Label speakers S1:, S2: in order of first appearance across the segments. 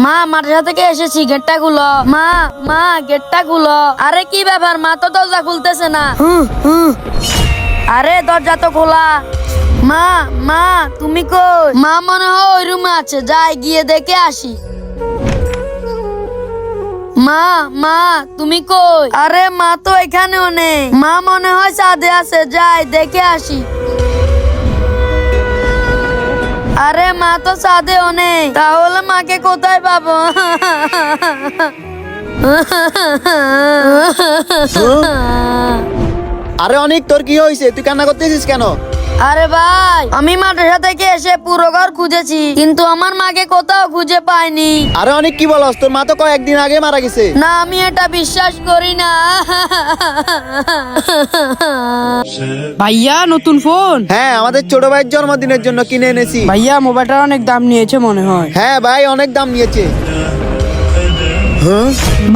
S1: মা মাদ্রাসা থেকে এসেছি, গেটটা খুলো। মা মা গেটটা খুলো। আরে কি ব্যাপার, মা তো দরজা খুলতেছে না। আরে দরজা তো খোলা। মা মা তুমি কই? মা মনে হয় ওই রুমে আছে, যাই গিয়ে দেখে আসি। মা মা তুমি কই? আরে মা তো এখানেও নেই, মা মনে হয় ছাদে আছে, যাই দেখে আসি। আরে মা তো ছাদেও নেই, তাহলে মাকে কোথায় পাবো?
S2: আরে অনেক, তোর কি হয়েছে? তুই কান্না করতেছিস কেন?
S1: আরে ভাই, আমি মাদ্রাসা থেকে এসে পুরো ঘর খুঁজেছি, কিন্তু আমার মাকে কোথাও খুঁজে পাইনি।
S2: আরে অনেক কি বলস? তোর মা তো কয়েকদিন আগে মারা গেছে।
S1: না, আমি এটা বিশ্বাস করি না।
S3: ভাইয়া নতুন ফোন?
S2: হ্যাঁ, আমাদের ছোট ভাইয়ের জন্মদিনের জন্য কিনে এনেছি।
S3: ভাইয়া মোবাইলটা অনেক দাম নিয়েছে মনে হয়।
S2: হ্যাঁ ভাই, অনেক দাম নিয়েছে।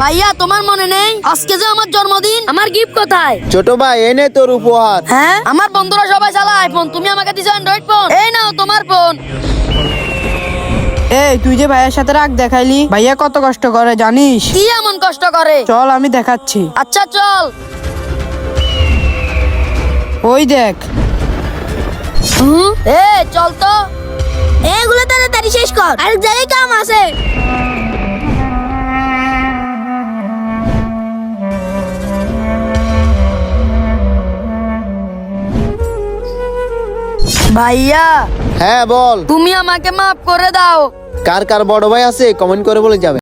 S1: ভাইয়া তোমার মনে নেই আজকে যে আমার জন্মদিন? আমার গিফট কোথায়?
S2: ছোট ভাই, এনে তোর উপহার।
S1: হ্যাঁ, আমার বন্ধুরা সবাই চালায় আইফোন, তুমি আমাকে দিছো অ্যান্ড্রয়েড ফোন। এই নাও তোমার ফোন।
S3: এই তুই যে ভাইয়ের সাথে রাগ দেখাইলি, ভাইয়া কত কষ্ট করে জানিস?
S1: কি এমন কষ্ট করে?
S3: চল আমি দেখাচ্ছি।
S1: আচ্ছা চল।
S3: ওই দেখ।
S1: এ চল তো, এগুলো তাড়াতাড়ি শেষ কর, আরেক জায়গায় কাম আছে। ভাইয়া
S2: হ্যাঁ বল।
S1: তুমি আমাকে মাফ করে দাও।
S2: কার কার বড় ভাই আছে কমেন্ট করে বলে যাবে।